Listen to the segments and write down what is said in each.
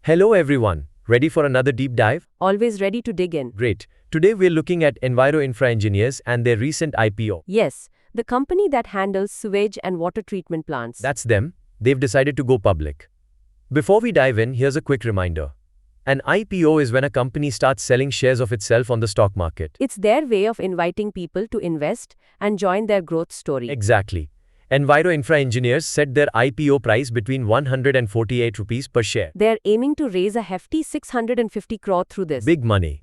Hello everyone, ready for another deep dive? Always ready to dig in. Great. Today we're looking at Enviro Infra Engineers and their recent IPO. Yes, the company that handles sewage and water treatment plants. That's them. They've decided to go public. Before we dive in, here's a quick reminder. An IPO is when a company starts selling shares of itself on the stock market. It's their way of inviting people to invest and join their growth story. Exactly. Enviro Infra Engineers set their IPO price between 148 rupees per share. They're aiming to raise a hefty 650 crore through this. Big money.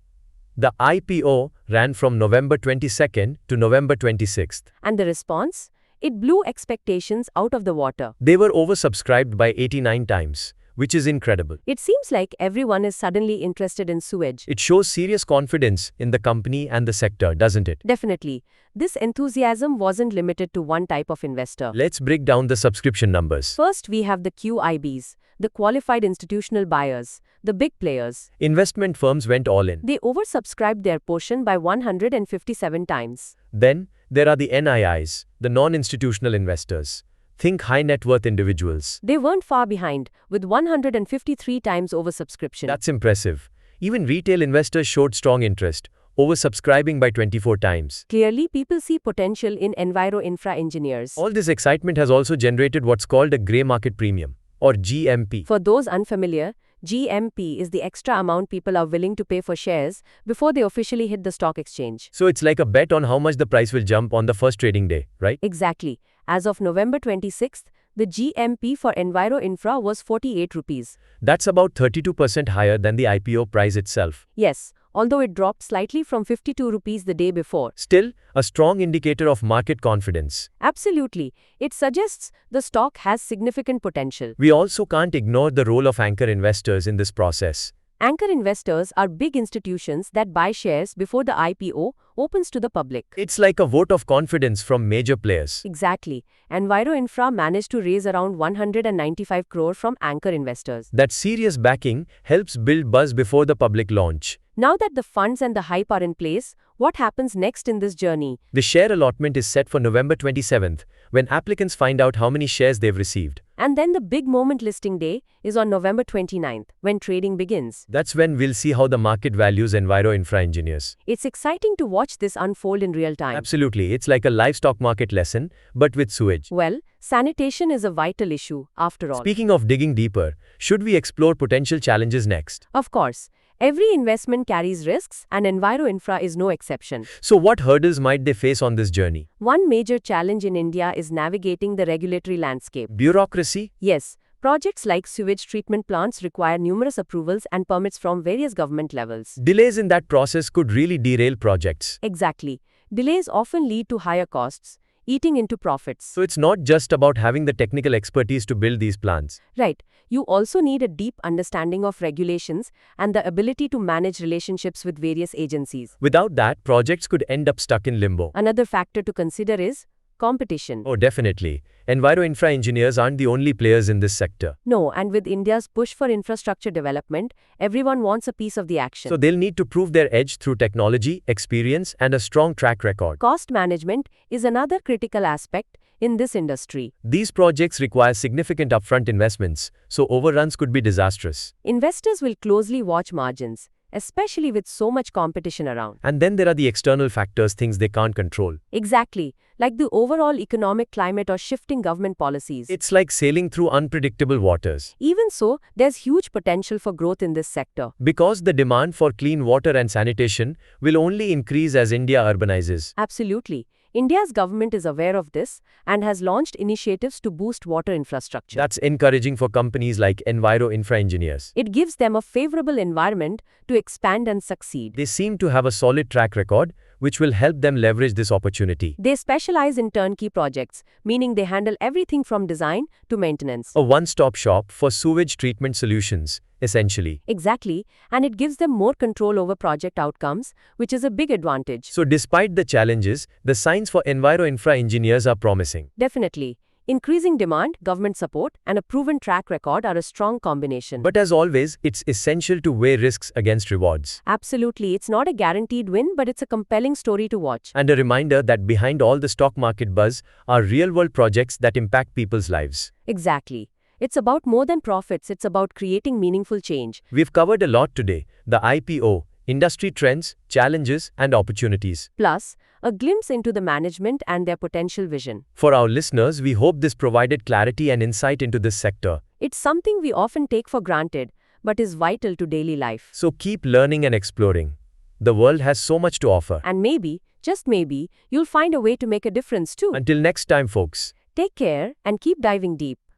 The IPO ran from November 22nd to November 26th. And the response? It blew expectations out of the water. They were oversubscribed by 89 times, which is incredible. It seems like everyone is suddenly interested in sewage. It shows serious confidence in the company and the sector, doesn't it? Definitely. This enthusiasm wasn't limited to one type of investor. Let's break down the subscription numbers. First, we have the QIBs, the qualified institutional buyers, the big players. Investment firms went all in. They oversubscribed their portion by 157 times. Then, there are the NIIs, the non-institutional investors. Think high net worth individuals. They weren't far behind, with 153 times oversubscription. That's impressive. Even retail investors showed strong interest, oversubscribing by 24 times. Clearly, people see potential in Enviro Infra Engineers. All this excitement has also generated what's called a grey market premium, or GMP. For those unfamiliar, GMP is the extra amount people are willing to pay for shares before they officially hit the stock exchange. So it's like a bet on how much the price will jump on the first trading day, right? Exactly. As of November 26th, the GMP for Enviro Infra was 48 rupees. That's about 32% higher than the IPO price itself. Yes, although it dropped slightly from 52 rupees the day before. Still, a strong indicator of market confidence. Absolutely. It suggests the stock has significant potential. We also can't ignore the role of anchor investors in this process. Anchor investors are big institutions that buy shares before the IPO opens to the public. It's like a vote of confidence from major players. Exactly. Enviro Infra managed to raise around 195 crore from anchor investors. That serious backing helps build buzz before the public launch. Now that the funds and the hype are in place, what happens next in this journey? The share allotment is set for November 27th, when applicants find out how many shares they've received. And then the big moment listing day is on November 29th, when trading begins. That's when we'll see how the market values Enviro Infra Engineers. It's exciting to watch this unfold in real time. Absolutely, it's like a live stock market lesson, but with sewage. Well, sanitation is a vital issue, after all. Speaking of digging deeper, should we explore potential challenges next? Of course. Every investment carries risks, and Enviro Infra is no exception. So what hurdles might they face on this journey? One major challenge in India is navigating the regulatory landscape. Bureaucracy? Yes, projects like sewage treatment plants require numerous approvals and permits from various government levels. Delays in that process could really derail projects. Exactly. Delays often lead to higher costs, eating into profits. So it's not just about having the technical expertise to build these plants. Right. You also need a deep understanding of regulations and the ability to manage relationships with various agencies. Without that, projects could end up stuck in limbo. Another factor to consider is competition. Oh, definitely. Enviro Infra Engineers aren't the only players in this sector. No, and with India's push for infrastructure development, everyone wants a piece of the action. So they'll need to prove their edge through technology, experience, and a strong track record. Cost management is another critical aspect in this industry. These projects require significant upfront investments, so overruns could be disastrous. Investors will closely watch margins, especially with so much competition around. And then there are the external factors, things they can't control. Exactly, like the overall economic climate or shifting government policies. It's like sailing through unpredictable waters. Even so, there's huge potential for growth in this sector. Because the demand for clean water and sanitation will only increase as India urbanizes. Absolutely. India's government is aware of this and has launched initiatives to boost water infrastructure. That's encouraging for companies like Enviro Infra Engineers. It gives them a favorable environment to expand and succeed. They seem to have a solid track record, which will help them leverage this opportunity. They specialize in turnkey projects, meaning they handle everything from design to maintenance. A one-stop shop for sewage treatment solutions, essentially. Exactly, and it gives them more control over project outcomes, which is a big advantage. So despite the challenges, the signs for Enviro Infra Engineers are promising. Definitely. Increasing demand, government support, and a proven track record are a strong combination. But as always, it's essential to weigh risks against rewards. Absolutely, it's not a guaranteed win, but it's a compelling story to watch. And a reminder that behind all the stock market buzz are real-world projects that impact people's lives. Exactly. It's about more than profits, it's about creating meaningful change. We've covered a lot today: the IPO, industry trends, challenges, and opportunities. Plus, a glimpse into the management and their potential vision. For our listeners, we hope this provided clarity and insight into this sector. It's something we often take for granted, but is vital to daily life. So keep learning and exploring. The world has so much to offer. And maybe, just maybe, you'll find a way to make a difference too. Until next time, folks. Take care and keep diving deep.